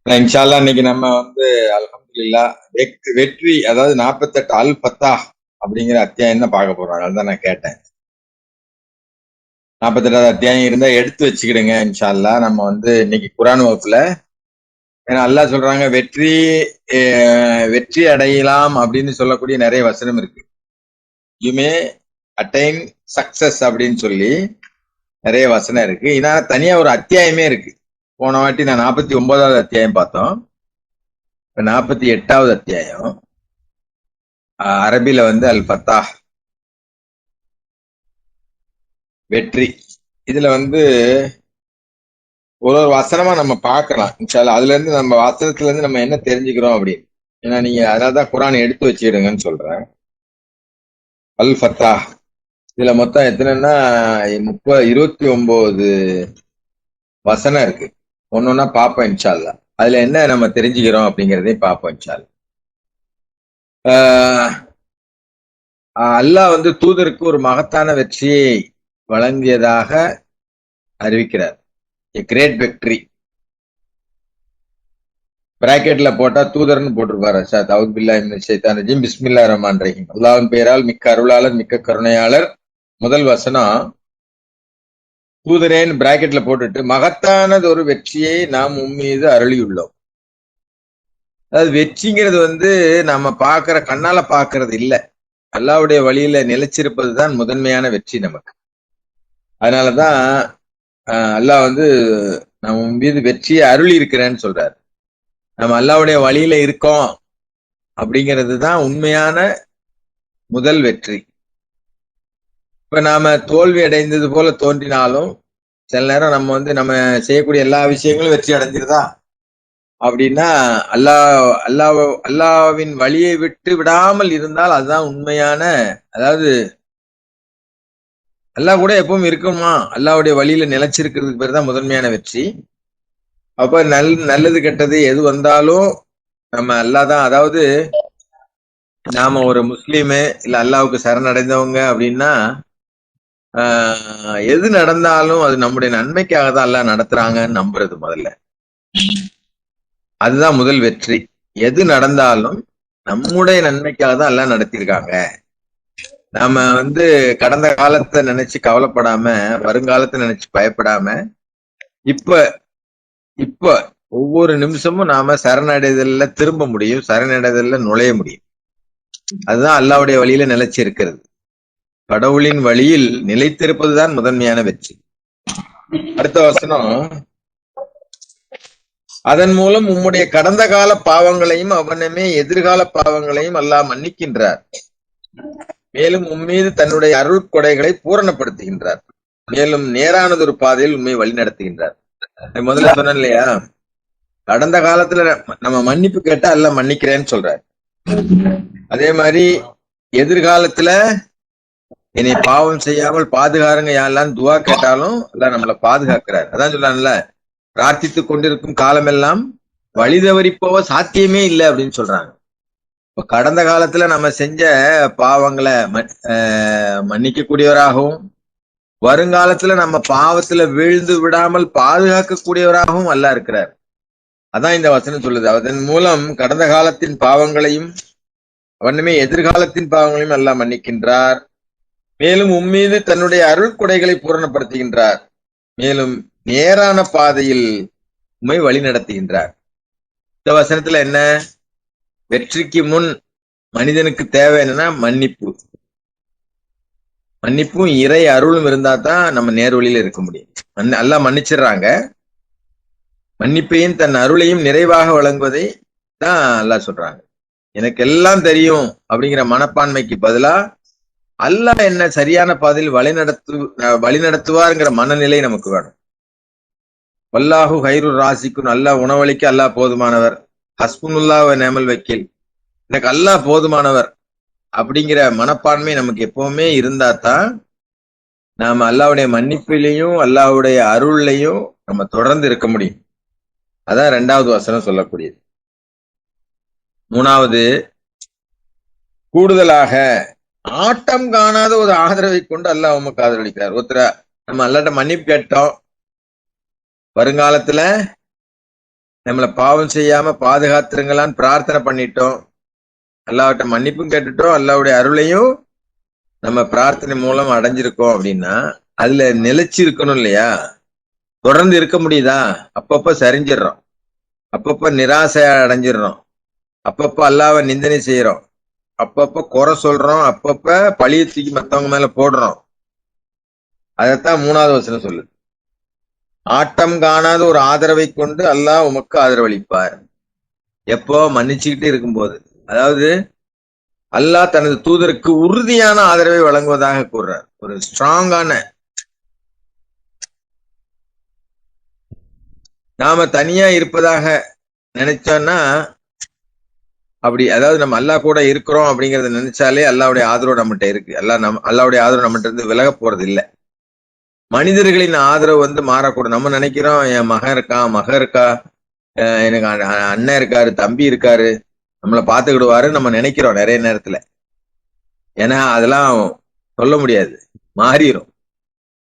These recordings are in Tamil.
இன்ஷால்லா இன்னைக்கு நம்ம வந்து அல்ஹம்துலில்லாஹ் வெற்றி அதாவது 48 அல் ஃபத்தாஹ் அப்படிங்கிற அத்தியாயம் தான் பார்க்க போறோம். அதனால தான் நான் கேட்டேன். 48வது அத்தியாயம் இருந்தா எடுத்து வச்சுக்கிடுங்க. இன்ஷால்லா நம்ம வந்து இன்னைக்கு குர்ஆன் வகுப்புல ஏன்னா அல்லாஹ் சொல்றாங்க வெற்றி அடையலாம் அப்படின்னு சொல்லக்கூடிய நிறைய வசனம் இருக்கு. யூமே அட்டைன் சக்சஸ் அப்படின்னு சொல்லி நிறைய வசனம் இருக்கு. ஏன்னா தனியா ஒரு அத்தியாயமே இருக்கு. போன வாட்டி நான் 49வது அத்தியாயம் பார்த்தோம். இப்ப 48வது அத்தியாயம் அரபில வந்து அல் ஃபத்தாஹ் வெற்றி. இதுல வந்து ஒரு ஒரு வசனமா நம்ம பார்க்கலாம். இன்ஷால்லா அதுல இருந்து நம்ம வசனத்துல இருந்து நம்ம என்ன தெரிஞ்சுக்கிறோம் அப்படின்னு. ஏன்னா நீங்க அதனாலதான் குர்ஆன் எடுத்து வச்சுக்கிடுங்கன்னு சொல்றேன். அல் ஃபத்தாஹ் இதுல மொத்தம் எத்தனைன்னா 29 வசனம் இருக்கு. ஒன்னொன்னா பார்ப்போம் இன்ஷால்லா. அதுல என்ன நம்ம தெரிஞ்சுக்கிறோம் அப்படிங்கறதையும் பார்ப்போம் இன்ஷால்லா. ஆஹ் அல்லாஹ் வந்து தூதருக்கு ஒரு மகத்தான வெற்றியை வழங்கியதாக அறிவிக்கிறார். A great victory. பிராக்கெட்ல போட்டா தூதர்னு போட்டிருப்பாரு. அவுது பில்லாஹி மினஷ் ஷைத்தானிர் ரஜீம். பிஸ்மில்லாஹிர் ரஹ்மானிர் ரஹீம். அல்லாஹ்வின் பெயரால் மிக்க அருளாளர் மிக்க கருணையாளர். முதல் வசனம் தூதரேன்னு பிராக்கெட்ல போட்டுட்டு மகத்தானது ஒரு வெற்றியை நாம் உம்மீது அருளியுள்ளோம். அதாவது வெற்றிங்கிறது வந்து நம்ம பாக்குற கண்ணால பாக்குறது இல்ல. அல்லாஹ்வுடைய வழியில நிலைச்சிருப்பது தான் முதன்மையான வெற்றி நமக்கு. அதனாலதான் அல்லாஹ் வந்து நம்ம மீது வெற்றியை அருளி இருக்கிறேன்னு சொல்றாரு. நம்ம அல்லாஹ்வுடைய வழியில இருக்கோம் அப்படிங்கிறது தான் உண்மையான முதல் வெற்றி. இப்ப நாம தோல்வி அடைந்தது போல தோன்றினாலும் சில நேரம் நம்ம வந்து நம்ம செய்யக்கூடிய எல்லா விஷயங்களும் வெற்றி அடைஞ்சிருதா அப்படின்னா அல்லாவின் வழியை விட்டு விடாமல் இருந்தால் அதுதான் உண்மையான, அதாவது அல்லாஹ் கூட எப்பவும் இருக்குமா அல்லாஹ்வுடைய வழியில நிலைச்சிருக்கிறதுக்கு பேர் தான் முதன்மையான வெற்றி. அப்ப நல்லது கெட்டது எது வந்தாலும் நம்ம அல்லாஹ் தான், அதாவது நாம ஒரு முஸ்லீமு இல்ல அல்லாஹ்வுக்கு சரணடைந்தவங்க அப்படின்னா எது நடந்தாலும் அது நம்முடைய நன்மைக்காக தான் அல்லாஹ் நடத்துறாங்கன்னு நம்புறது முதல்ல. அதுதான் முதல் வெற்றி. எது நடந்தாலும் நம்முடைய நன்மைக்காக தான் எல்லாம் நடத்திருக்காங்க. நாம வந்து கடந்த காலத்தை நினைச்சு கவலைப்படாம, வருங்காலத்தை நினைச்சு பயப்படாம, இப்ப இப்ப ஒவ்வொரு நிமிஷமும் நாம சரணடைதல்ல திரும்ப முடியும், சரணடைதல்ல நுழைய முடியும். அதுதான் அல்லாஹ்வுடைய வழியில நிலைச்சு இருக்கிறது. கடவுளின் வழியில் நிலைத்திருப்பதுதான் முதன்மையான வெற்றி. அடுத்த வசனம், அதன் மூலம் உம்முடைய கடந்த கால பாவங்களையும் அவனமே எதிர்கால பாவங்களையும் அல்லாஹ் மன்னிக்கின்றார். மேலும் உம்மீது தன்னுடைய அருள் கொடைகளை பூரணப்படுத்துகின்றார். மேலும் நேரானது ஒரு பாதையில் உண்மை வழி நடத்துகின்றார். முதல்ல சொன்னேன் இல்லையா, கடந்த காலத்துல நம்ம மன்னிப்பு கேட்டா எல்லாம் மன்னிக்கிறேன்னு சொல்றாரு. அதே மாதிரி எதிர்காலத்துல என்னை பாவம் செய்யாமல் பாதுகாருங்க யாரெல்லாம் துவா கேட்டாலும் எல்லாம் நம்மளை பாதுகாக்கிறார். அதான் சொல்றாங்கல்ல, பிரார்த்தித்துக் கொண்டிருக்கும் காலமெல்லாம் வழி தவறிப்போவ சாத்தியமே இல்லை அப்படின்னு சொல்றாங்க. இப்ப கடந்த காலத்துல நம்ம செஞ்ச பாவங்களை மன்னிக்க கூடியவராகவும், வருங்காலத்துல நம்ம பாவத்துல வீழ்ந்து விடாமல் பாதுகாக்க கூடியவராகவும் அல்லாஹ் இருக்கிறார். அதான் இந்த வசனம் சொல்லுது. அதன் மூலம் கடந்த காலத்தின் பாவங்களையும் அவனுமே எதிர்காலத்தின் பாவங்களையும் அல்லாஹ் மன்னிக்கின்றார். மேலும் உம்மீது தன்னுடைய அருள் கொடைகளை பூரணப்படுத்துகின்றார். மேலும் நேரான பாதையில் உம்மை வழி நடத்துகின்றார். இந்த வசனத்துல என்ன, வெற்றிக்கு முன் மனிதனுக்கு தேவை என்னன்னா மன்னிப்பு. மன்னிப்பும் இறை அருளும் இருந்தா தான் நம்ம நேர்வழியில இருக்க முடியும். எல்லாம் மன்னிச்சிடுறாங்க. மன்னிப்பையும் தன் அருளையும் நிறைவாக வழங்குவதை தான் அல்லாஹ் சொல்றாங்க. எனக்கு எல்லாம் தெரியும் அப்படிங்கிற மனப்பான்மைக்கு பதிலா அல்லாஹ் என்ன சரியான பாதையில் வழிநடத்துவாருங்கிற மனநிலை நமக்கு வேணும். வல்லாஹு ஹைருர் ராசிக்குன், அல்லாஹ் உணவளிக்க அல்லாஹ் போதுமானவர். ஹஸ்புனுல்லாஹ் வ நிஅமல் வக்கீல், எனக்கு அல்லாஹ் போதுமானவர் அப்படிங்கிற மனப்பான்மை நமக்கு எப்பவுமே இருந்தா தான் நாம அல்லாஹ்வுடைய மன்னிப்பிலையும் அல்லாஹ்வுடைய அருள்லையும் நம்ம தொடர்ந்து இருக்க முடியும். அதான் 2வது வசனம் சொல்லக்கூடியது. 3வது, கூடுதலாக ஆட்டம் காணாத ஒரு ஆதரவை கொண்டு அல்லாஹ் உமக்கு ஆதரவளிக்கிறார். ஒருத்தர நம்ம அல்லாட்ட மன்னிப்பு கேட்டோம், வருங்காலத்துல நம்மளை பாவம் செய்யாம பாதுகாத்துருங்களான்னு பிரார்த்தனை பண்ணிட்டோம், அல்லாஹ்விட்ட மன்னிப்பும் கேட்டுட்டோம், அல்லாஹ்வுடைய அருளையும் நம்ம பிரார்த்தனை மூலம் அடைஞ்சிருக்கோம் அப்படின்னா அதுல நிலைச்சு இருக்கணும் இல்லையா? தொடர்ந்து இருக்க முடியுதா? அப்பப்ப சரிஞ்சிடறோம், அப்பப்ப நிராசை அடைஞ்சிடறோம், அப்பப்ப அல்லாஹ்வை நிந்தனை செய்யறோம், அப்பப்ப குறை சொல்றோம், அப்பப்ப பழிய தூக்கி மத்தவங்க மேல போடுறோம். அதைத்தான் 3வது வசனம் சொல்லுது. ஆட்டம் காணாத ஒரு ஆதரவை கொண்டு அல்லாஹ் உமக்கு ஆதரவளிப்பார். எப்போ? மன்னிச்சுக்கிட்டு இருக்கும்போது. அதாவது அல்லாஹ் தனது தூதருக்கு உறுதியான ஆதரவை வழங்குவதாக கூறுறார். ஒரு ஸ்ட்ராங்கான, நாம தனியா இருப்பதாக நினைச்சோம்னா அப்படி, அதாவது நம்ம அல்லாஹ் கூட இருக்கிறோம் அப்படிங்கறத நினைச்சாலே அல்லாஹ்வுடைய ஆதரவு நம்மகிட்ட இருக்கு. அல்லாஹ்வுடைய ஆதரவு நம்மகிட்ட இருந்து விலக போறது இல்லை. மனிதர்களின் ஆதரவு மாறக்கூடும். நம்ம நினைக்கிறோம் என் மகன் இருக்கான், மகன் இருக்கா, எனக்கு அண்ணன் இருக்காரு, தம்பி இருக்காரு, நம்மளை பாத்துக்கிடுவாரு நம்ம நினைக்கிறோம் நிறைய நேரத்துல. ஏன்னா அதெல்லாம் சொல்ல முடியாது, மாறிடும்.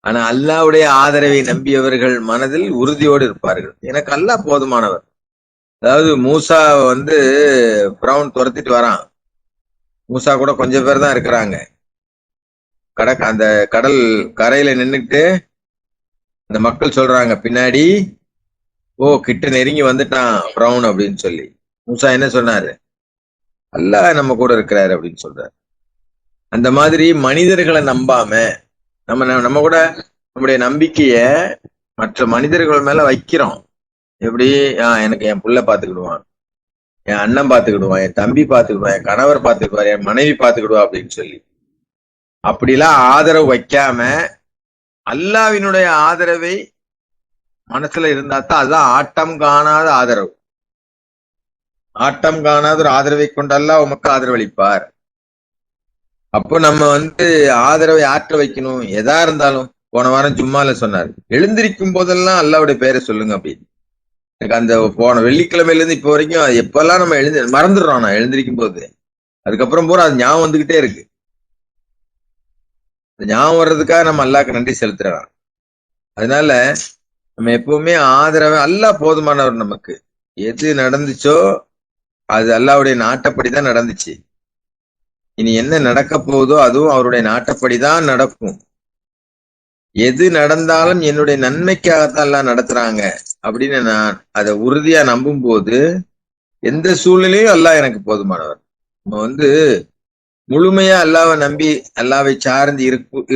ஆனா அல்லாஹ்வுடைய ஆதரவை நம்பியவர்கள் மனதில் உறுதியோடு இருப்பார்கள். எனக்கு அல்லாஹ் போதுமானவர். அதாவது மூசா பிரவுன் துரத்திட்டு வரான். மூசா கூட கொஞ்சம் பேர் தான் இருக்கிறாங்க. அந்த கடல் கரையில நின்னுட்டு அந்த மக்கள் சொல்றாங்க பின்னாடி, ஓ கிட்ட நெருங்கி வந்துட்டான் பிரவுன் அப்படின்னு சொல்லி. மூசா என்ன சொன்னாரு? அல்லாஹ் நம்ம கூட இருக்கிறாரு அப்படின்னு சொல்றாரு. அந்த மாதிரி மனிதர்களை நம்பாம நம்ம கூட நம்முடைய நம்பிக்கைய மற்ற மனிதர்கள் மேல வைக்கிறோம். எப்படி? எனக்கு என் புள்ள பாத்துக்கிடுவான், என் அண்ணன் பாத்துக்கிடுவான், என் தம்பி பாத்துக்கிடுவான், என் கணவர் பாத்துக்கிடுவார், என் மனைவி பாத்துக்கிடுவா அப்படின்னு சொல்லி அப்படிலாம் ஆதரவு வைக்காம அல்லாஹ்வினுடைய ஆதரவை மனசுல இருந்தா தான் அதுதான் ஆட்டம் காணாத ஆதரவு. ஆட்டம் காணாத ஒரு ஆதரவை கொண்டு அல்லாஹ் உமக்கு ஆதரவளிப்பார். அப்போ நம்ம ஆதரவை ஆற்ற வைக்கணும். எதா இருந்தாலும் போன வாரம் ஜும்மால சொன்னார், எழுந்திருக்கும் போதெல்லாம் அல்லாஹ்வுடைய பேரை சொல்லுங்க அப்படின்னு. எனக்கு அந்த போன வெள்ளிக்கிழமையில இருந்து இப்ப வரைக்கும் எப்பெல்லாம் நம்ம மறந்துடுறோம். நான் எழுந்திருக்கும் போது அதுக்கப்புறம் பூரா அது ஞாபகம் வந்துகிட்டே இருக்கு. ஞாபகம் வர்றதுக்காக நம்ம அல்லாஹ்க்கு நன்றி செலுத்துறோம். அதனால நம்ம எப்பவுமே ஆதரவை, அல்லாஹ் போதுமானவர். நமக்கு எது நடந்துச்சோ அது அல்லாஹ்வுடைய நாட்டப்படிதான் நடந்துச்சு. இனி என்ன நடக்க போகுதோ அதுவும் அவருடைய நாட்டப்படிதான் நடக்கும். எது நடந்தாலும் என்னுடைய நன்மைக்காகத்தான் எல்லாம் நடத்துறாங்க அப்படின்னு நான் அதை உறுதியா நம்பும் போது எந்த சூழ்நிலையும் அல்லாஹ் எனக்கு போதுமானவர். நம்ம முழுமையா அல்லாஹ்வை நம்பி அல்லாஹ்வை சார்ந்து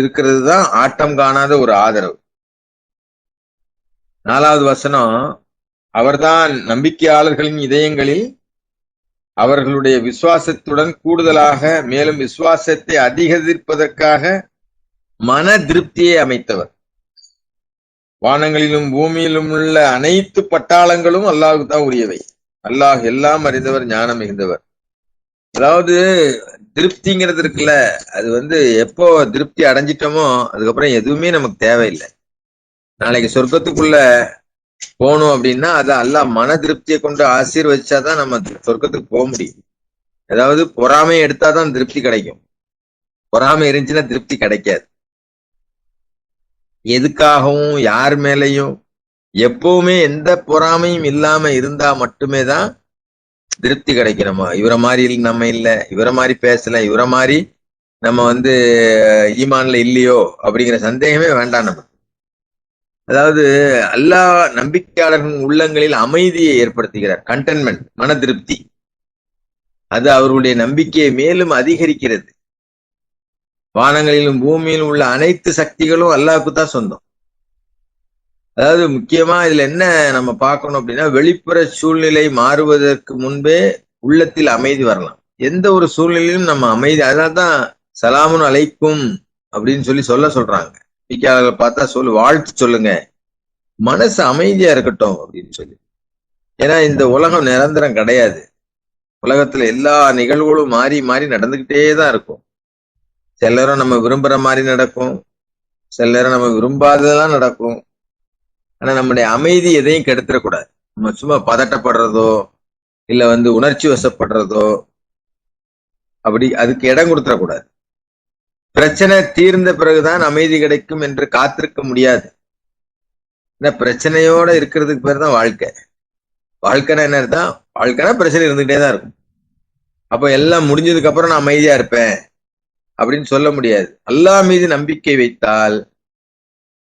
இருக்கிறது தான் ஆட்டம் காணாத ஒரு ஆதரவு. 4வது வசனம், அவர்தான் நம்பிக்கையாளர்களின் இதயங்களில் அவர்களுடைய விசுவாசத்துடன் கூடுதலாக மேலும் விசுவாசத்தை அதிகரிப்பதற்காக மன திருப்தியை அமைத்தவர். வானங்களிலும் பூமியிலும் உள்ள அனைத்து பட்டாளங்களும் அல்லாஹ்வுக்கு தான் உரியவை. அல்லாஹ் எல்லாம் அறிந்தவர், ஞானம் மிகுந்தவர். அதாவது திருப்திங்கிறது இருக்குல்ல, அது எப்போ திருப்தி அடைஞ்சிட்டோமோ அதுக்கப்புறம் எதுவுமே நமக்கு தேவையில்லை. நாளைக்கு சொர்க்கத்துக்குள்ள போகணும் அப்படின்னா அது அல்லாஹ் மன திருப்தியை கொண்டு ஆசீர்வதிச்சாதான் நம்ம சொர்க்கத்துக்கு போக முடியும். அதாவது பொறாமை எடுத்தாதான் திருப்தி கிடைக்கும். பொறாமை இருந்துச்சுன்னா திருப்தி கிடைக்காது. எதுக்காகவும் யார் மேலையும் எப்பவுமே எந்த பொறாமையும் இல்லாம இருந்தா மட்டுமே தான் திருப்தி கிடைக்கணுமா. இவரை மாதிரி நம்ம இல்ல, இவரை மாதிரி பேசல, இவரை மாதிரி நம்ம ஈமான்ல இல்லையோ அப்படிங்கிற சந்தேகமே வேண்டாம் நம்ம. அதாவது அல்லாஹ் நம்பிக்கையாளர்களின் உள்ளங்களில் அமைதியை ஏற்படுத்துகிறார். கண்டென்மெண்ட், மன திருப்தி. அது அவர்களுடைய நம்பிக்கையை மேலும் அதிகரிக்கிறது. வானங்களிலும் பூமியிலும் உள்ள அனைத்து சக்திகளும் அல்லாஹ்வுக்கு தான் சொந்தம். அதாவது முக்கியமா இதுல என்ன நம்ம பார்க்கணும் அப்படின்னா, வெளிப்புற சூழ்நிலை மாறுவதற்கு முன்பே உள்ளத்தில் அமைதி வரலாம். எந்த ஒரு சூழ்நிலையிலும் நம்ம அமைதி, அதனால்தான் சலாமுன் அலைக்கும் அப்படின்னு சொல்றாங்க. நம்பிக்கையாளர்கள் பார்த்தா வாழ்த்து சொல்லுங்க, மனசு அமைதியா இருக்கட்டும் அப்படின்னு சொல்லி. ஏன்னா இந்த உலகம் நிரந்தரம் கிடையாது. உலகத்துல எல்லா நிகழ்வுகளும் மாறி மாறி நடந்துகிட்டே தான் இருக்கும். சில நேரம் நம்ம விரும்புற மாதிரி நடக்கும், சில நேரம் நம்ம விரும்பாததெல்லாம் நடக்கும். ஆனா நம்முடைய அமைதி எதையும் கெடுத்துடக்கூடாது. நம்ம சும்மா பதட்டப்படுறதோ இல்ல உணர்ச்சி வசப்படுறதோ அப்படி அதுக்கு இடம் கொடுத்துடக்கூடாது. பிரச்சனை தீர்ந்த பிறகுதான் அமைதி கிடைக்கும் என்று காத்திருக்க முடியாது. பிரச்சனையோட இருக்கிறதுக்கு பேர் தான் வாழ்க்கை. வாழ்க்கைனா என்ன அர்த்தம்? வாழ்க்கைனா பிரச்சனை இருந்துகிட்டே தான் இருக்கும். அப்ப எல்லாம் முடிஞ்சதுக்கு அப்புறம் நான் அமைதியா இருப்பேன் அப்படின்னு சொல்ல முடியாது. அல்லாஹ் மீது நம்பிக்கை வைத்தால்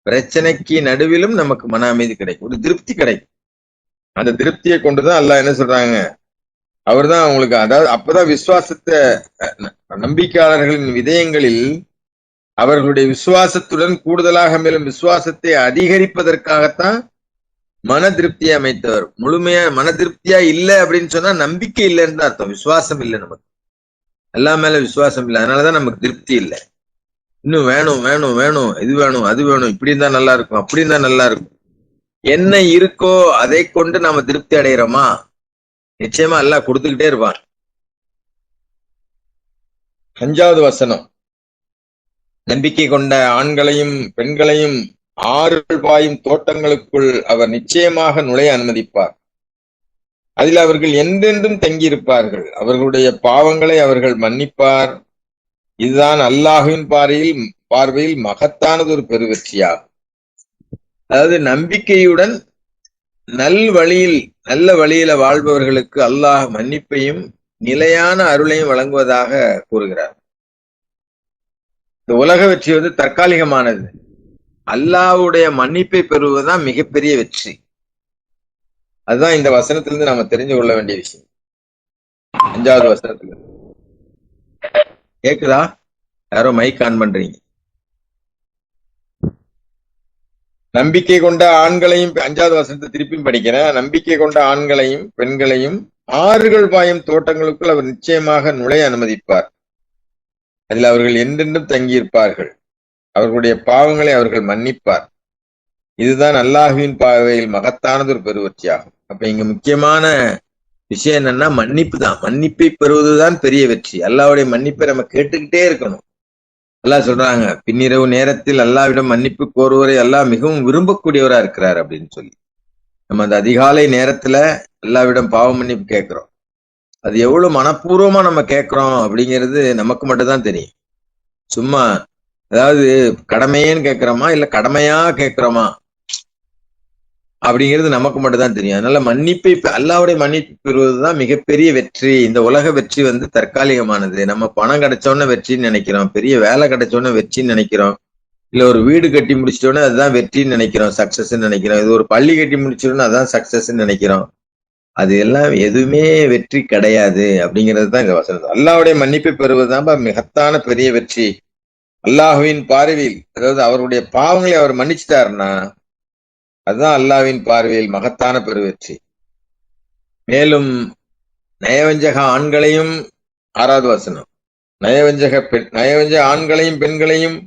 பிரச்சனைக்கு நடுவிலும் நமக்கு மன அமைதி கிடைக்கும், ஒரு திருப்தி கிடைக்கும். அந்த திருப்தியை கொண்டுதான் அல்லாஹ் என்ன சொல்றாங்க, அவர்தான் அவங்களுக்கு, அதாவது அப்பதான் விசுவாசத்தை, நம்பிக்கையாளர்களின் விதயங்களில் அவர்களுடைய விசுவாசத்துடன் கூடுதலாக மேலும் விசுவாசத்தை அதிகரிப்பதற்காகத்தான் மன திருப்தியை அமைத்தவர். முழுமையா மன திருப்தியா இல்லை அப்படின்னு சொன்னா நம்பிக்கை இல்லைன்னு தான் அர்த்தம், விசுவாசம் இல்லை. நமக்கு எல்லா மேல விசுவாசம் இல்லை, அதனாலதான் நமக்கு திருப்தி இல்லை. இன்னும் வேணும் வேணும் வேணும், இது வேணும் அது வேணும், இப்படி இருந்தா நல்லா இருக்கும் அப்படி இருந்தா நல்லா இருக்கும். என்ன இருக்கோ அதை கொண்டு நாம திருப்தி அடைகிறோமா? நிச்சயமா எல்லாம் கொடுத்துக்கிட்டே இருப்பான். 5வது வசனம், நம்பிக்கை கொண்ட ஆண்களையும் பெண்களையும் ஆறுகள் பாயும் தோட்டங்களுக்குள் அவர் நிச்சயமாக நுழைய அனுமதிப்பார். அதில் அவர்கள் என்றென்றும் தங்கியிருப்பார்கள். அவர்களுடைய பாவங்களை அவர்கள் மன்னிப்பார். இதுதான் அல்லாஹ்வின் பார்வையில் மகத்தானது ஒரு பெருவெற்றியாகும். அதாவது நம்பிக்கையுடன் நல்ல வழியில வாழ்பவர்களுக்கு அல்லாஹ் மன்னிப்பையும் நிலையான அருளையும் வழங்குவதாக கூறுகிறார். இந்த உலக வெற்றி வந்து தற்காலிகமானது. அல்லாஹ்வுடைய மன்னிப்பை பெறுவதுதான் மிகப்பெரிய வெற்றி. அதுதான் இந்த வசனத்திலிருந்து நாம தெரிஞ்சு கொள்ள வேண்டிய விஷயம். 5வது வசனத்துல கேக்குதா? யாரோ மைக் ஆன் பண்றீங்க. நம்பிக்கை கொண்ட ஆண்களையும், 5வது வசனத்தை திருப்பியும் படிக்கிறேன். நம்பிக்கை கொண்ட ஆண்களையும் பெண்களையும் ஆறுகள் பாயும் தோட்டங்களுக்குள் அவர் நிச்சயமாக நுழைய அனுமதிப்பார். அதில் அவர்கள் என்றென்றும் தங்கியிருப்பார்கள். அவர்களுடைய பாவங்களை அவர்கள் மன்னிப்பார். இதுதான் அல்லாஹ்வின் பார்வையில் மகத்தானது ஒரு பெருவெற்றியாகும். அப்ப இங்க முக்கியமான விஷயம் என்னன்னா மன்னிப்பு தான். மன்னிப்பை பெறுவதுதான் பெரிய வெற்றி. அல்லாஹ்வுடைய மன்னிப்பை நம்ம கேட்டுக்கிட்டே இருக்கணும். அல்லாஹ் சொல்றாங்க, பின்னிரவு நேரத்தில் அல்லாஹ்விடம் மன்னிப்பு கோருவரை அல்லாஹ் மிகவும் விரும்பக்கூடியவரா இருக்கிறார் அப்படின்னு சொல்லி. நம்ம அந்த அதிகாலை நேரத்துல அல்லாஹ்விடம் பாவ மன்னிப்பு கேட்கிறோம். அது எவ்வளவு மனப்பூர்வமா நம்ம கேட்கிறோம் அப்படிங்கிறது நமக்கு மட்டும்தான் தெரியும். சும்மா அதாவது கடமையேன்னு கேட்கிறோமா இல்ல கடமையா கேட்கிறோமா அப்படிங்கிறது நமக்கு மட்டும்தான் தெரியும். அதனால மன்னிப்பை, அல்லாஹ்வுடைய மன்னிப்பு பெறுவதுதான் மிகப்பெரிய வெற்றி. இந்த உலக வெற்றி வந்து தற்காலிகமானது. நம்ம பணம் கிடைச்சோன்னு வெற்றின்னு நினைக்கிறோம், பெரிய வேலை கிடைச்சோன்னு வெற்றின்னு நினைக்கிறோம், இல்ல ஒரு வீடு கட்டி முடிச்சிட்டோன்னு அதுதான் வெற்றின்னு நினைக்கிறோம், சக்சஸ் நினைக்கிறோம், இது ஒரு பள்ளி கட்டி முடிச்சிட்டோன்னு அதான் சக்சஸ் நினைக்கிறோம். அது எல்லாம் எதுவுமே வெற்றி கிடையாது அப்படிங்கிறது தான் இந்த வசனம். அல்லாஹ்வுடைய மன்னிப்பை பெறுவதுதான் மிகத்தான பெரிய வெற்றி. அல்லாஹ்வின் பார்வையில், அதாவது அவருடைய பாவங்களை அவர் மன்னிச்சிட்டாருன்னா அதுதான் அல்லாஹ்வின் பார்வையில் மகத்தான பெருவெற்றி. மேலும் நயவஞ்சக ஆண்களையும், 6வது வசனம், நயவஞ்சக ஆண்களையும் பெண்களையும்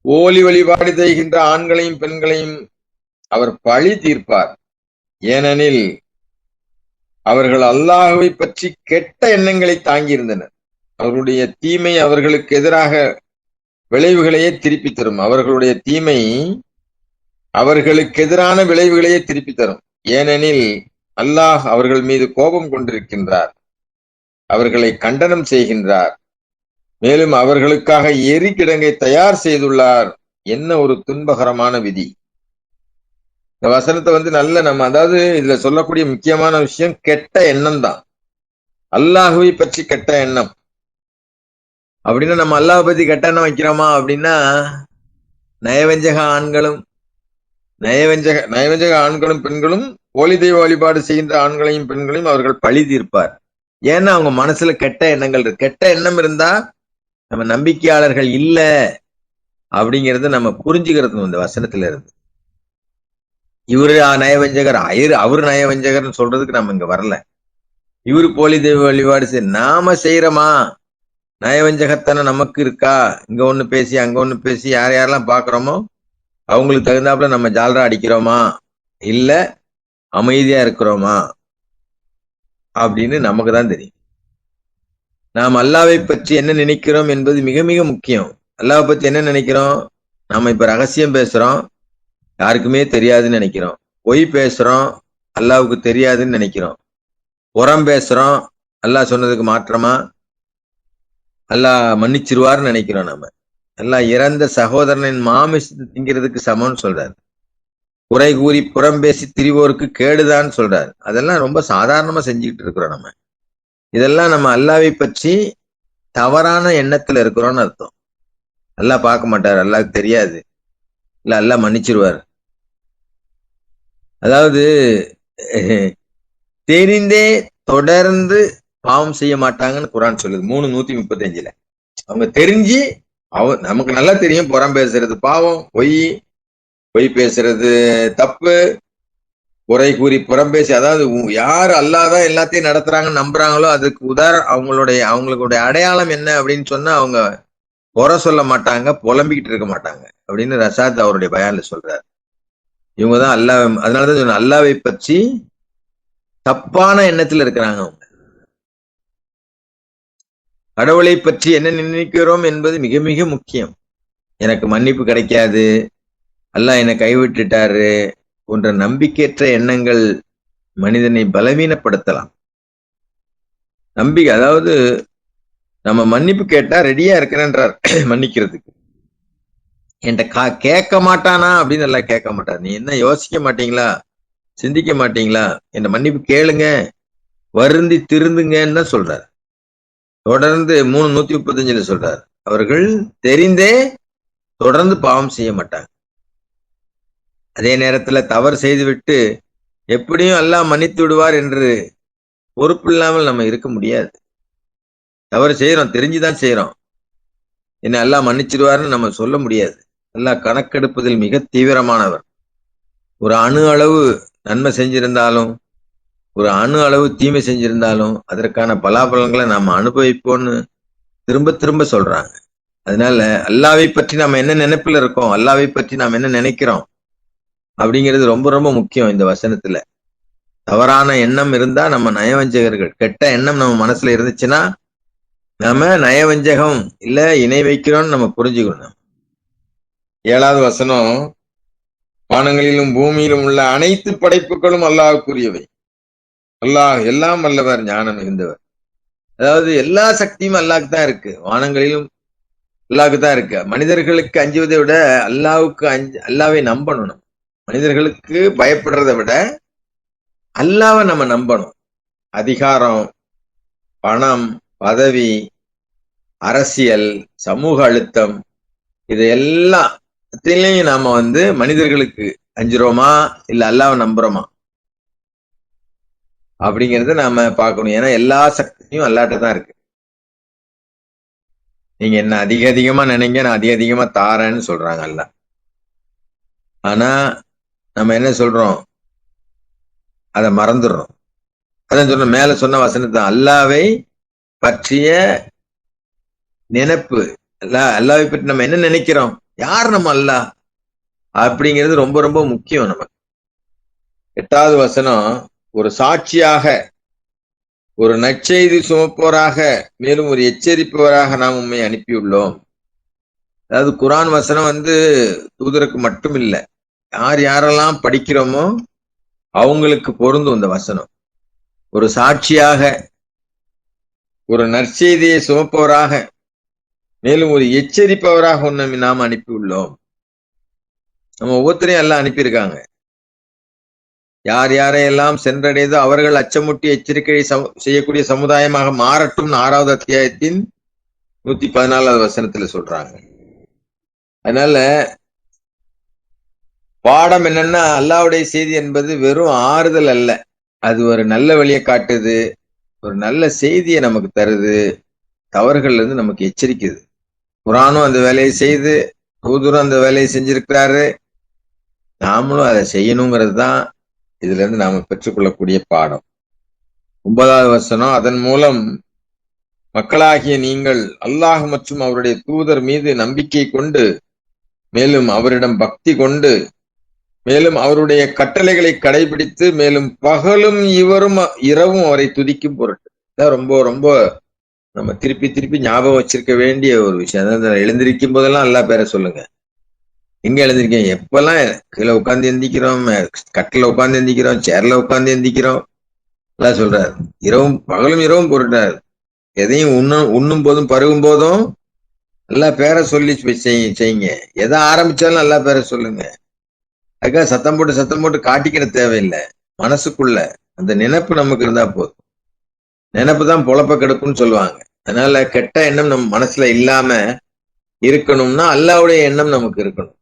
ஓலி வழிபாடு செய்கின்ற ஆண்களையும் பெண்களையும் அவர் பழி தீர்ப்பார். ஏனெனில் அவர்கள் அல்லாஹ்வை பற்றி கெட்ட எண்ணங்களை தாங்கியிருந்தனர். அவர்களுடைய தீமை அவர்களுக்கு எதிராக விளைவுகளையே திருப்பி தரும். அவர்களுடைய தீமை அவர்களுக்கு எதிரான விளைவுகளையே திருப்பி தரும். ஏனெனில் அல்லாஹ் அவர்கள் மீது கோபம் கொண்டிருக்கின்றார், அவர்களை கண்டனம் செய்கின்றார். மேலும் அவர்களுக்காக எரிகிடங்கை தயார் செய்துள்ளார். என்ன ஒரு துன்பகரமான விதி. இந்த வசனத்தை வந்து நல்ல நம்ம, அதாவது இதுல சொல்லக்கூடிய முக்கியமான விஷயம் கெட்ட எண்ணம் தான். அல்லாஹுவை பற்றி கெட்ட எண்ணம் அப்படின்னா, நம்ம அல்லாஹ் பத்தி கெட்ட எண்ணம் வைக்கிறோமா அப்படின்னா, நயவஞ்சக ஆண்களும் பெண்களும் போலி தெய்வ வழிபாடு செய்கின்ற ஆண்களையும் பெண்களையும் அவர்கள் பழி தீர்ப்பார். ஏன்னா அவங்க மனசுல கெட்ட எண்ணங்கள் இருக்கு. கெட்ட எண்ணம் இருந்தா நம்ம நம்பிக்கையாளர்கள் இல்ல அப்படிங்கறத நம்ம புரிஞ்சுக்கிறது இந்த வசனத்துல இருந்து. இவரு நயவஞ்சகர், அவரு நயவஞ்சகர்னு சொல்றதுக்கு நம்ம இங்க வரல. இவரு போலி தெய்வ வழிபாடு நாம செய்யறோமா? நயவஞ்சகத்தனம் நமக்கு இருக்கா? இங்க ஒண்ணு பேசி அங்க ஒண்ணு பேசி யாரெல்லாம் பாக்குறோமோ அவங்களுக்கு தகுந்தாப்புல நம்ம ஜால்ரா அடிக்கிறோமா இல்ல அமைதியா இருக்கிறோமா அப்படின்னு நமக்கு தான் தெரியும். நாம் அல்லாஹ்வை பற்றி என்ன நினைக்கிறோம் என்பது மிக மிக முக்கியம். அல்லாஹ்வை பற்றி என்ன நினைக்கிறோம்? நாம இப்ப ரகசியம் பேசுறோம், யாருக்குமே தெரியாதுன்னு நினைக்கிறோம். பொய் பேசுறோம், அல்லாஹ்வுக்கு தெரியாதுன்னு நினைக்கிறோம். புறம் பேசுறோம், அல்லாஹ் சொன்னதுக்கு மாற்றமா அல்லாஹ் மன்னிச்சிருவார்னு நினைக்கிறோம். நாம அல்லாஹ் இறந்த சகோதரனின் மாமிசத்தை திங்கிறதுக்கு சமம்னு சொல்றாரு. குறை கூறி புறம்பேசி திரிவோருக்கு கேடுதான் சொல்றாரு. அதெல்லாம் ரொம்ப சாதாரணமா செஞ்சுக்கிட்டு இருக்கிறோம் நம்ம. இதெல்லாம் நம்ம அல்லாவை பற்றி தவறான எண்ணத்துல இருக்கிறோம்னு அர்த்தம். அல்லாஹ் பார்க்க மாட்டார், அல்லாஹ்க்கு தெரியாது, இல்ல அல்லாஹ் மன்னிச்சிருவார். அதாவது தெரிந்தே தொடர்ந்து பாவம் செய்ய மாட்டாங்கன்னு குரான் சொல்லுது 3:135. அவங்க தெரிஞ்சு நமக்கு நல்லா தெரியும் புறம் பேசுறது பாவம், பொய் பேசுறது தப்பு, குறை கூறி புறம் பேசி, அதாவது யார் அல்லாஹ் தான் எல்லாத்தையும் நடத்துறாங்கன்னு நம்புறாங்களோ அதுக்கு அவங்களுடைய அடையாளம் என்ன அப்படின்னு சொன்னா அவங்க குறை சொல்ல மாட்டாங்க, புலம்பிக்கிட்டு இருக்க மாட்டாங்க அப்படின்னு ரஷாத் அவருடைய பயான்ல சொல்றாரு. இவங்கதான் அல்லாஹ், அதனாலதான் சொன்ன அல்லாவை பற்றி தப்பான எண்ணத்துல இருக்கிறாங்க. அவங்க கடவுளை பற்றி என்ன நினைக்கிறோம் என்பது மிக மிக முக்கியம். எனக்கு மன்னிப்பு கிடைக்காது, அல்லாஹ் என்னை கைவிட்டுட்டாரு போன்ற நம்பிக்கையற்ற எண்ணங்கள் மனிதனை பலவீனப்படுத்தலாம். நம்பிக்கை, அதாவது நம்ம மன்னிப்பு கேட்டா ரெடியா இருக்கிறேன்றார் மன்னிக்கிறதுக்கு. என்கிட்ட கேட்க மாட்டானா அப்படின்னு எல்லாம் கேட்க மாட்டார். நீ என்ன யோசிக்க மாட்டீங்களா, சிந்திக்க மாட்டீங்களா, என் மன்னிப்பு கேளுங்க, வருந்தி திருந்துங்கன்னு தான் சொல்றார். தொடர்ந்து 3:135 சொல்றார், அவர்கள் தெரிந்தே தொடர்ந்து பாவம் செய்ய மாட்டாங்க. அதே நேரத்துல தவறு செய்துவிட்டு எப்படியும் அல்லாஹ் மன்னித்து விடுவார் என்று பொறுப்பு இல்லாமல் நம்ம இருக்க முடியாது. தவறு செய்யறோம், தெரிஞ்சுதான் செய்யறோம், என்ன அல்லாஹ் மன்னிச்சிடுவார்னு நம்ம சொல்ல முடியாது. அல்லாஹ் கணக்கெடுப்பதில் மிக தீவிரமானவர். ஒரு அணு அளவு நன்மை செஞ்சிருந்தாலும் ஒரு அணு அளவு தீமை செஞ்சிருந்தாலும் அதற்கான பலாபலன்களை நாம அனுபவிப்போம்னு திரும்ப திரும்ப சொல்றாங்க. அதனால அல்லாவை பற்றி நாம என்ன நினைப்புல இருக்கோம், அல்லாவை பற்றி நாம் என்ன நினைக்கிறோம் அப்படிங்கிறது ரொம்ப ரொம்ப முக்கியம். இந்த வசனத்துல தவறான எண்ணம் இருந்தா நம்ம நயவஞ்சகர்கள், கெட்ட எண்ணம் நம்ம மனசுல இருந்துச்சுன்னா நம்ம நயவஞ்சகம் இல்ல இணை வைக்கிறோம்னு நம்ம புரிஞ்சுக்கணும். 7வது வசனம், வானங்களிலும் பூமியிலும் உள்ள அனைத்து படைப்புகளும் அல்லாஹ்வுக்குரியவை, அல்லாஹ் எல்லாம் வல்லவர், ஞானம் மிகுந்தவர். அதாவது எல்லா சக்தியும் அல்லாஹ்க்கு தான் இருக்கு, வானங்களிலும் அல்லாஹ்க்கு தான் இருக்கு. மனிதர்களுக்கு அஞ்சுவதை விட அல்லாஹ்வை நம்பணும். மனிதர்களுக்கு பயப்படுறதை விட அல்லாஹ்வை நம்ம நம்பணும். அதிகாரம், பணம், பதவி, அரசியல், சமூக அழுத்தம், இது எல்லாத்திலையும் நாம மனிதர்களுக்கு அஞ்சுறோமா இல்ல அல்லாஹ்வை நம்புறோமா அப்படிங்கறத நாம பார்க்கணும். ஏன்னா எல்லா சக்தியும் அல்லாஹ்ட்ட தான் இருக்கு. நீங்க என்ன அதிகமா நினைங்க, நான் அதிகமா தாரேன்னு சொல்றாங்க அல்லாஹ். ஆனா நம்ம என்ன சொல்றோம், அதை மறந்துடுறோம். அதான் சொல்ற மேல சொன்ன வசனத்தை, அல்லாவை பற்றிய நினைப்பு, அல்லாவை பற்றி நம்ம என்ன நினைக்கிறோம், யார் நம்ம அல்லாஹ் அப்படிங்கிறது ரொம்ப ரொம்ப முக்கியம் நமக்கு. 8வது வசனம், ஒரு சாட்சியாக, ஒரு நற்செய்தி சுமப்போராக, மேலும் ஒரு எச்சரிப்பவராக நாம் உண்மை அனுப்பியுள்ளோம். அதாவது குரான் வசனம் தூதருக்கு மட்டும் இல்லை, யார் யாரெல்லாம் படிக்கிறோமோ அவங்களுக்கு பொருந்தும் இந்த வசனம். ஒரு சாட்சியாக, ஒரு நற்செய்தியை சுமப்பவராக, மேலும் ஒரு எச்சரிப்பவராக உன்னை நாம் அனுப்பியுள்ளோம். நம்ம ஒவ்வொருத்தரையும் எல்லாம் அனுப்பியிருக்காங்க. யார் யாரையெல்லாம் சென்றடைந்தோ அவர்கள் அச்சமுட்டி எச்சரிக்கை செய்யக்கூடிய சமுதாயமாக மாறட்டும் 6வது அத்தியாயத்தின் 114வது வசனத்துல சொல்றாங்க. அதனால பாடம் என்னன்னா, அல்லாஹ்வுடைய செய்தி என்பது வெறும் ஆறுதல் அல்ல, அது ஒரு நல்ல வழியை காட்டுது, ஒரு நல்ல செய்தியை நமக்கு தருது, தவறுகள்ல இருந்து நமக்கு எச்சரிக்குது. குரானும் அந்த வேலையை செய்து, தூதரும் அந்த வேலையை செஞ்சிருக்கிறாரு, நாமளும் அதை செய்யணுங்கிறது தான் இதுல இருந்து நாம பெற்றுக்கொள்ளக்கூடிய பாடம். 9வது வசனம், அதன் மூலம் மக்களாகிய நீங்கள் அல்லாஹ் மற்றும் அவருடைய தூதர் மீது நம்பிக்கை கொண்டு, மேலும் அவரிடம் பக்தி கொண்டு, மேலும் அவருடைய கட்டளைகளை கடைபிடித்து, மேலும் பகலும் இரவும் அவரை துதிக்கும் பொருட்டு. ரொம்ப ரொம்ப நம்ம திருப்பி திருப்பி ஞாபகம் வச்சிருக்க வேண்டிய ஒரு விஷயம். அதாவது எழுந்திருக்கும் போதெல்லாம் அல்லாஹ் பேரை சொல்லுங்க. எங்க எழுந்திருக்கேன், எப்பெல்லாம் கீழே உட்காந்து எந்திக்கிறோம், கட்டில உட்காந்து எந்திக்கிறோம், சேர்ல உட்காந்து எந்திக்கிறோம், எல்லாம் சொல்றாரு. பகலும் இரவும் பொருட்டாரு. எதையும் உண்ணும் போதும் பருகும் போதும் நல்லா பேரை சொல்லி செய்யுங்க. எதை ஆரம்பிச்சாலும் நல்லா பேரை சொல்லுங்க. அதுக்காக சத்தம் போட்டு காட்டிக்கிற தேவையில்லை. மனசுக்குள்ள அந்த நினைப்பு நமக்கு இருந்தா போதும். நினைப்பு தான் பொழப்ப கெடுக்கும்னு சொல்லுவாங்க. அதனால கெட்ட எண்ணம் நம்ம மனசுல இல்லாம இருக்கணும்னா அல்லாஹ்வுடைய எண்ணம் நமக்கு இருக்கணும்.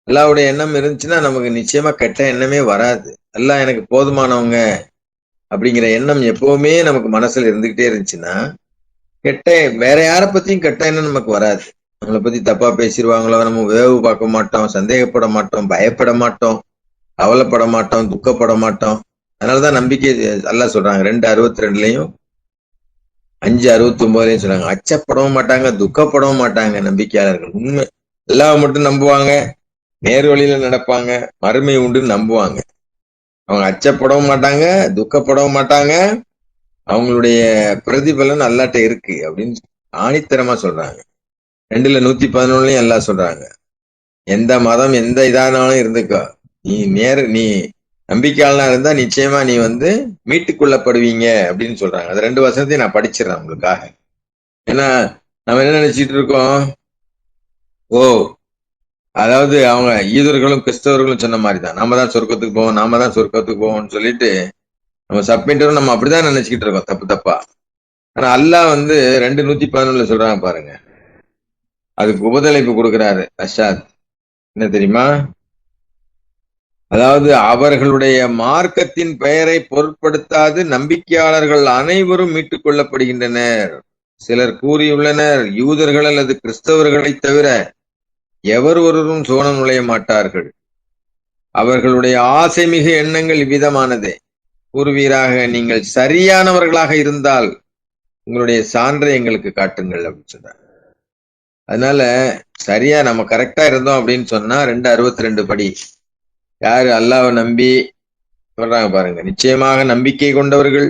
அல்லாஹ்வுடைய எண்ணம் இருந்துச்சுன்னா நமக்கு நிச்சயமா கெட்ட எண்ணமே வராது. அல்லாஹ் எனக்கு போதுமானவங்க அப்படிங்கிற எண்ணம் எப்பவுமே நமக்கு மனசுல இருந்துகிட்டே இருந்துச்சுன்னா கெட்ட வேற யாரை பத்தியும் கெட்ட எண்ணம் நமக்கு வராது. நம்மளை பத்தி தப்பா பேசிடுவாங்களோ, நம்ம வேவு பார்க்க மாட்டோம், சந்தேகப்பட மாட்டோம், பயப்பட மாட்டோம், கவலைப்பட மாட்டோம், துக்கப்பட மாட்டோம். அதனாலதான் நம்பிக்கை அல்லாஹ் சொல்றாங்க 2:62 5:69 சொல்றாங்க. அச்சப்படவும் மாட்டாங்க, துக்கப்படவும் மாட்டாங்க நம்பிக்கையாளர்கள். உண்மை அல்லாஹ் மட்டும் நம்புவாங்க, நேர் வழியில நடப்பாங்க, மறுமை உண்டு நம்புவாங்க. அவங்க அச்சப்படவும் மாட்டாங்க, துக்கப்படவும் மாட்டாங்க, அவங்களுடைய பிரதிபலன் அல்லாட்ட இருக்கு அப்படின்னு ஆணித்தரமா சொல்றாங்க. 2:111 எல்லாம் சொல்றாங்க. எந்த மதம் எந்த இதானாலும் இருந்துக்கோ, நீ நம்பிக்கையாளனா இருந்தா நிச்சயமா நீ மீட்டுக் கொள்ளப்படுவீங்க அப்படின்னு சொல்றாங்க. அது 2 வசனத்தையும் நான் படிச்சிடறேன் உங்களுக்காக. ஏன்னா நம்ம என்ன நினைச்சிட்டு இருக்கோம், ஓ அதாவது அவங்க யூதர்களும் கிறிஸ்தவர்களும் சொன்ன மாதிரிதான் நாம தான் சொர்க்கத்துக்கு போவோம்னு சொல்லிட்டு நம்ம சப்மிட்டரும் நம்ம அப்படிதான் நினைச்சுக்கிட்டு இருக்கோம் தப்பா. ஆனா அல்லாஹ் 2:111 சொல்றாங்க பாருங்க. அதுக்கு உபதலைப்பு கொடுக்கிறாரு அஷாத். என்ன தெரியுமா? அதாவது அவர்களுடைய மார்க்கத்தின் பெயரை பொருட்படுத்தாது நம்பிக்கையாளர்கள் அனைவரும் மீட்டுக் கொள்ளப்படுகின்றனர். சிலர் கூறியுள்ளனர், யூதர்கள் அல்லது கிறிஸ்தவர்களை தவிர எவர் ஒருவரும் சோனம் நுழைய மாட்டார்கள். அவர்களுடைய ஆசை மிகு எண்ணங்கள் இவ்விதமானதே. கூறுவீராக, நீங்கள் சரியானவர்களாக இருந்தால் உங்களுடைய சான்றை எங்களுக்கு காட்டுங்கள் அப்படின்னு சொன்னார். அதனால சரியா நம்ம கரெக்டா இருந்தோம் அப்படின்னு சொன்னா 2:62 படி யாரு அல்லாஹ்வை நம்பி சொல்றாங்க பாருங்க. நிச்சயமாக நம்பிக்கை கொண்டவர்கள்,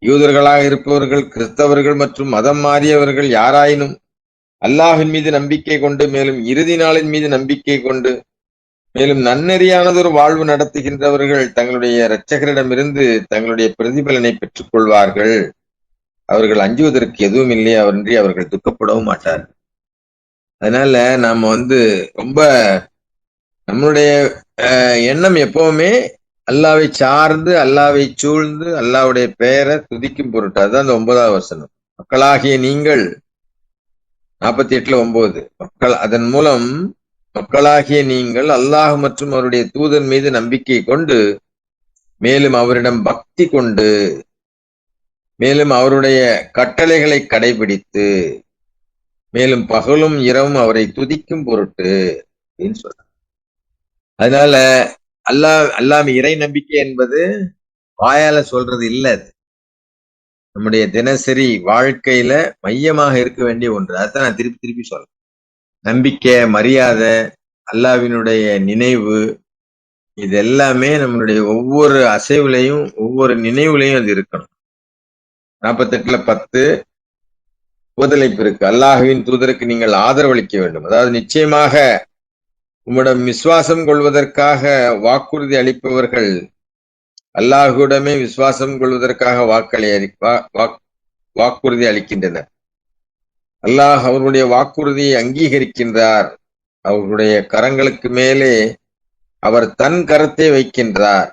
யூதர்களாக இருப்பவர்கள், கிறிஸ்தவர்கள் மற்றும் மதம் மாறியவர்கள் யாராயினும் அல்லாஹ்வின் மீது நம்பிக்கை கொண்டு, மேலும் இறுதி நாளின் மீது நம்பிக்கை கொண்டு, மேலும் நன்னெறியானதொரு வாழ்வு நடத்துகின்றவர்கள் தங்களுடைய இரட்சகரிடமிருந்து தங்களுடைய பிரதிபலனை பெற்றுக் கொள்வார்கள். அவர்கள் அஞ்சுவதற்கு எதுவும் இல்லை, அவரின்றி அவர்கள் துக்கப்படவும் மாட்டார்கள். அதனால நாம ரொம்ப நம்மளுடைய எண்ணம் எப்பவுமே அல்லாவை சார்ந்து, அல்லாவை சூழ்ந்து, அல்லாவுடைய பெயரை துதிக்கும் பொருட்டு. அதுதான் அந்த 9வது வசனம். மக்களாகிய நீங்கள் 48:9 மக்கள் அதன் மூலம் மக்களாகிய நீங்கள் அல்லாஹ் மற்றும் அவருடைய தூதன் மீது நம்பிக்கை கொண்டு, மேலும் அவரிடம் பக்தி கொண்டு, மேலும் அவருடைய கட்டளைகளை கடைபிடித்து, மேலும் பகலும் இரவும் அவரை துதிக்கும் பொருட்டு அப்படின்னு சொல்ற. அதனால அல்லாஹ் இறை நம்பிக்கை என்பது வாயால சொல்றது இல்ல, அது நம்முடைய தினசரி வாழ்க்கையில மையமாக இருக்க வேண்டிய ஒன்று. அதான் நான் திருப்பி சொல்றேன். நம்பிக்கை, மரியாதை, அல்லாஹ்வினுடைய நினைவு, இது எல்லாமே நம்மளுடைய ஒவ்வொரு அசைவுலையும் ஒவ்வொரு நினைவுலையும் அது இருக்கணும். 48:10 உபதலைப்பு இருக்கு. அல்லாஹ்வின் தூதருக்கு நீங்கள் ஆதரவளிக்க வேண்டும். அதாவது நிச்சயமாக உம்மிடம் விசுவாசம் கொள்வதற்காக வாக்குறுதி அளிப்பவர்கள் அல்லாஹ்விடமே விசுவாசம் கொள்வதற்காக வாக்குறுதி அளிக்கின்றனர். அல்லாஹ் அவருடைய வாக்குறுதியை அங்கீகரிக்கின்றார். அவர்களுடைய கரங்களுக்கு மேலே அவர் தன் கரத்தை வைக்கின்றார்.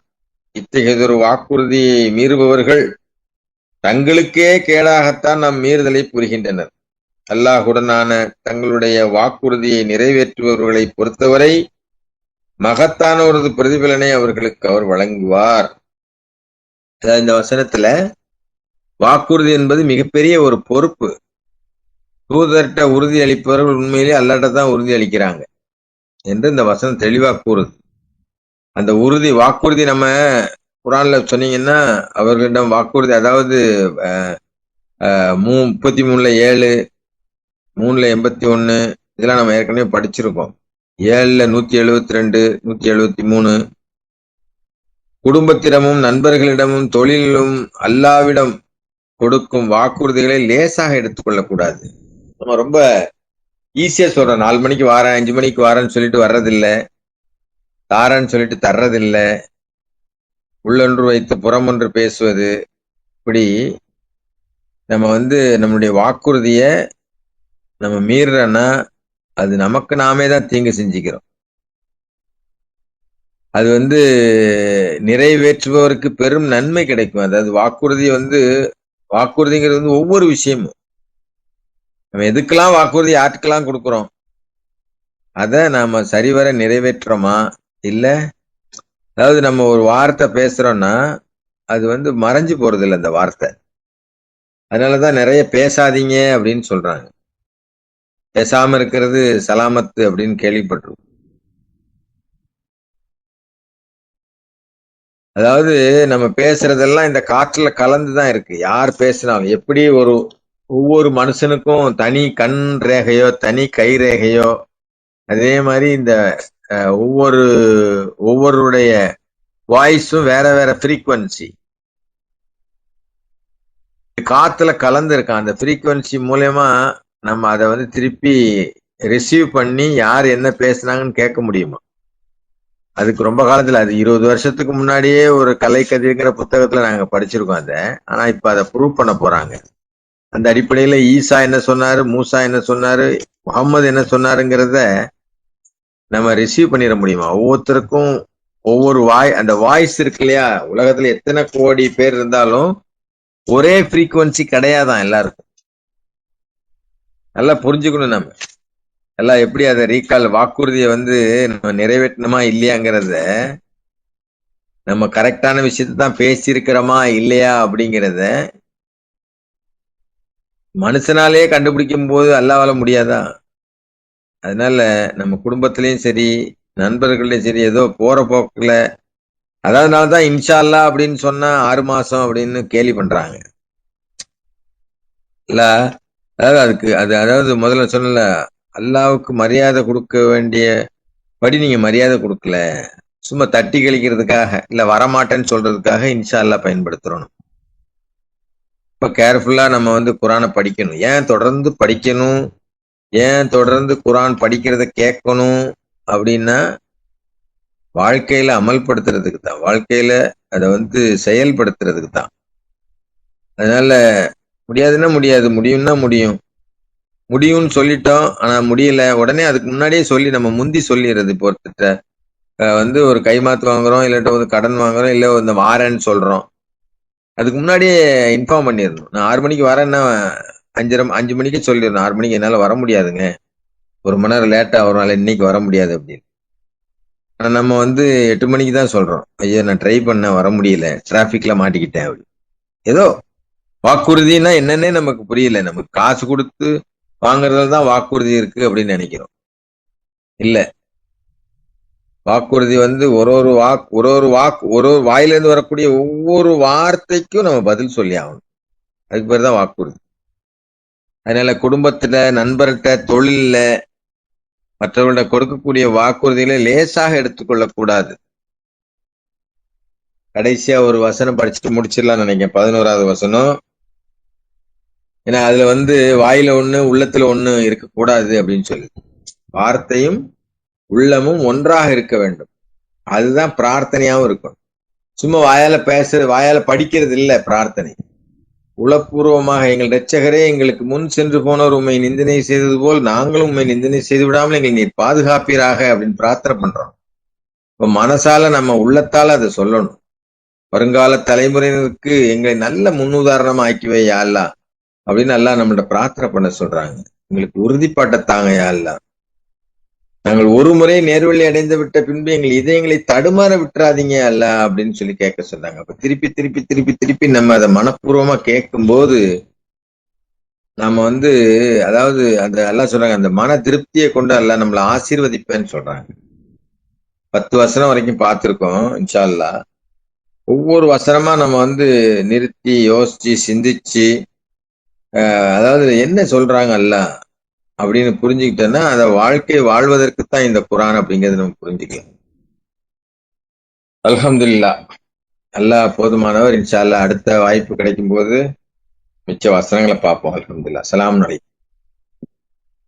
இத்தகையதொரு வாக்குறுதியை மீறுபவர்கள் தங்களுக்கே கேடாகத்தான் நம் மீறுதலை புரிகின்றனர். அல்லாஹுடனான தங்களுடைய வாக்குறுதியை நிறைவேற்றுபவர்களை பொறுத்தவரை மகத்தான ஒரு பிரதிபலனை அவர்களுக்கு அவர் வழங்குவார். இந்த வசனத்துல வாக்குறுதி என்பது மிகப்பெரிய ஒரு பொறுப்பு. தூதர்கிட்ட உறுதி அளிப்பவர்கள் உண்மையிலே அல்லாட்ட தான் உறுதி அளிக்கிறாங்க என்று இந்த வசனம் தெளிவா கூறுது. அந்த வாக்குறுதி நம்ம குரான்ல சொன்னீங்கன்னா அவர்களிடம் வாக்குறுதி, அதாவது 33:7, 3:81 இதெல்லாம் நம்ம ஏற்கனவே படிச்சிருக்கோம். 7:172, 173 குடும்பத்திடமும் நண்பர்களிடமும் தொழிலும் அல்லாவிடம் கொடுக்கும் வாக்குறுதிகளை லேசாக எடுத்துக்கொள்ளக்கூடாது. நம்ம ரொம்ப ஈஸியா சொல்றோம், 4 மணிக்கு வாரேன், 5 மணிக்கு வாரேன்னு சொல்லிட்டு வர்றதில்லை, தாரன்னு சொல்லிட்டு தர்றதில்லை, உள்ளொன்று வைத்து புறமொன்று பேசுவது. இப்படி நம்ம நம்மளுடைய வாக்குறுதிய நம்ம மீறுறோன்னா அது நமக்கு நாமே தான் தீங்கு செஞ்சுக்கிறோம். அது நிறைவேற்றுபவருக்கு பெரும் நன்மை கிடைக்கும். அதாவது வாக்குறுதிங்கிறது ஒவ்வொரு விஷயமும் நம்ம எதுக்கெல்லாம் வாக்குறுதி யாருக்கெல்லாம் கொடுக்குறோம், அத நாம சரிவர நிறைவேற்றுறோமா? இல்ல அதாவது நம்ம ஒரு வார்த்தை பேசுறோம்னா அது மறைஞ்சு போறது இல்லை அந்த வார்த்தை. அதனாலதான் நிறைய பேசாதீங்க அப்படின்னு சொல்றாங்க. பேசாம இருக்கிறது சலாமத்து அப்படின்னு கேள்விப்பட்டிருக்கோம். அதாவது நம்ம பேசுறதெல்லாம் இந்த காற்றுல கலந்துதான் இருக்கு. யார் பேசினாலும் எப்படி ஒவ்வொரு மனுஷனுக்கும் தனி கண் ரேகையோ தனி கை ரேகையோ, அதே மாதிரி இந்த ஒவ்வொருடைய வாய்ஸும் வேற வேற ஃப்ரீக்வன்சி காத்துல கலந்து இருக்கான். அந்த ஃப்ரீக்வன்சி மூலயமா நம்ம அதை திருப்பி ரிசீவ் பண்ணி யார் என்ன பேசுனாங்கன்னு கேட்க முடியுமா? அதுக்கு ரொம்ப காலத்துல, அது 20 வருஷத்துக்கு முன்னாடியே ஒரு கலை கதிர்ங்கிற புத்தகத்துல நாங்க படிச்சிருக்கோம் அதை. ஆனா இப்ப அதை ப்ரூவ் பண்ண போறாங்க. அந்த அடிப்படையில ஈசா என்ன சொன்னாரு, மூசா என்ன சொன்னாரு, முகம்மது என்ன சொன்னாருங்கிறத நம்ம ரிசீவ் பண்ணிட முடியுமா? ஒவ்வொருத்தருக்கும் ஒவ்வொரு அந்த வாய்ஸ் இருக்கு இல்லையா? உலகத்துல எத்தனை கோடி பேர் இருந்தாலும் ஒரே ஃப்ரீக்குவன்சி கிடையாதான் எல்லாருக்கும். நல்லா புரிஞ்சுக்கணும். நம்ம எல்லாம் எப்படி அதை ரீகால் வாக்குறுதியை நம்ம நிறைவேற்றணுமா இல்லையாங்கிறத, நம்ம கரெக்டான விஷயத்தை தான் பேசியிருக்கிறோமா இல்லையா அப்படிங்கிறத மனுஷனாலே கண்டுபிடிக்கும் போது அல்லாவால முடியாதா? அதனால நம்ம குடும்பத்திலயும் சரி நண்பர்களையும் சரி ஏதோ போற போக்குல, அதனாலதான் இன்ஷா அல்லா அப்படின்னு சொன்னா 6 மாசம் அப்படின்னு கேலி பண்றாங்க இல்ல. அதாவது முதல்ல சொன்னல, அல்லாவுக்கு மரியாதை கொடுக்க வேண்டிய படி நீங்க மரியாதை கொடுக்கல, சும்மா தட்டி கழிக்கிறதுக்காக இல்ல வரமாட்டேன்னு சொல்றதுக்காக இன்ஷா அல்லா பயன்படுத்துறோம். இப்ப கேர்ஃபுல்லா நம்ம குரானை படிக்கணும். ஏன் தொடர்ந்து படிக்கணும், ஏன் தொடர்ந்து குரான் படிக்கிறத கேட்கணும் அப்படின்னா, வாழ்க்கையில அமல்படுத்துறதுக்கு தான், வாழ்க்கையில அதை செயல்படுத்துறதுக்கு தான். அதனால முடியாதுன்னா முடியாது, முடியும்னா முடியும்னு சொல்லிட்டோம். ஆனா முடியல உடனே அதுக்கு முன்னாடியே சொல்லி நம்ம முந்தி சொல்லிடுறது. இப்போ ஒருத்தட்ட ஒரு கைமாத்து வாங்குறோம், இல்லாட்ட ஒரு கடன் வாங்குறோம், இல்ல இந்த வாரேன்னு சொல்றோம், அதுக்கு முன்னாடியே இன்ஃபார்ம் பண்ணிடணும். நான் 6 மணிக்கு வரேன்னா 5 மணிக்கு சொல்லிடணும், 6 மணிக்கு என்னால வர முடியாதுங்க, 1 மணி நேரம் லேட்டா வரும், இன்னைக்கு வர முடியாது அப்படின்னு. ஆனா நம்ம 8 மணிக்கு தான் சொல்றோம், ஐயோ நான் ட்ரை பண்ண வர முடியல, டிராபிக்ல மாட்டிக்கிட்டேன் அப்படி. ஏதோ வாக்குறுதினா என்னன்னே நமக்கு புரியல. நமக்கு காசு கொடுத்து வாங்குறதுல தான் வாக்குறுதி இருக்கு அப்படின்னு நினைக்கிறோம். இல்ல, வாக்குறுதி ஒரு வாயிலிருந்து வரக்கூடிய ஒவ்வொரு வார்த்தைக்கும் நம்ம பதில் சொல்லி ஆகணும். அதுக்கு பேர் தான் வாக்குறுதி. அதனால குடும்பத்துல, நண்பர்கிட்ட, தொழில்ல மற்றவர்கள கொடுக்கக்கூடிய வாக்குறுதிகளை லேசாக எடுத்துக்கொள்ளக்கூடாது. கடைசியா ஒரு வசனம் படிச்சுட்டு முடிச்சிடலாம் நினைக்கிறேன், 11வது வசனம். ஏன்னா அதுல வாயில ஒண்ணு உள்ளத்துல ஒண்ணு இருக்கக்கூடாது அப்படின்னு சொல்லி, வார்த்தையும் உள்ளமும் ஒன்றாக இருக்க வேண்டும். அதுதான் பிரார்த்தனையாவும் இருக்கும். சும்மா வாயால படிக்கிறது இல்ல பிரார்த்தனை. உளப்பூர்வமாக, எங்கள் இரட்சகரே, எங்களுக்கு முன் சென்று போனவர் உண்மை நிந்தனை செய்தது போல் நாங்களும் உண்மை நிந்தனை செய்து விடாமல் எங்களை நீர் பாதுகாப்பீராக அப்படின்னு பிரார்த்தனை பண்றோம். இப்ப மனசால நம்ம உள்ளத்தால அதை சொல்லணும். வருங்கால தலைமுறையினருக்கு எங்களை நல்ல முன்னுதாரணமா ஆக்கிவை யா அல்லாஹ் அப்படின்னு எல்லாம் நம்மள்ட்ட பிரார்த்தனை பண்ண சொல்றாங்க. எங்களுக்கு உறுதிப்பாட்டை தாங்க யா அல்லாஹ். நாங்கள் ஒரு முறை நேர்வழி அடைந்து விட்ட பின்பு எங்கள் இதயங்களை தடுமாற விட்டுறாதீங்க அல்ல அப்படின்னு சொல்லி கேட்க சொன்னாங்க. அப்ப திருப்பி திருப்பி திருப்பி திருப்பி நம்ம அதை மனப்பூர்வமா கேட்கும் போது நம்ம அதாவது அந்த எல்லாம் சொல்றாங்க, அந்த மன திருப்தியை கொண்டு அல்ல நம்மளை ஆசீர்வதிப்பேன்னு சொல்றாங்க. 10 வசனம் வரைக்கும் பார்த்திருக்கோம் இன்ஷா அல்லாஹ். ஒவ்வொரு வசனமா நம்ம நிறுத்தி யோசிச்சு சிந்திச்சு அதாவது என்ன சொல்றாங்க அல்லாஹ் அப்படின்னு புரிஞ்சுக்கிட்டோன்னா அந்த வாழ்க்கை வாழ்வதற்குத்தான் இந்த குரான் அப்படிங்கிறது நம்ம புரிஞ்சுக்கலாம். அல்ஹம்துலில்லாஹ், அல்லாஹ் போதுமானவர். இன்ஷா அல்லாஹ் அடுத்த வாய்ப்பு கிடைக்கும் போது மிச்ச வசனங்களை பார்ப்போம். அல்ஹம்துலில்லாஹ். ஸலாம் அலைக்கும்.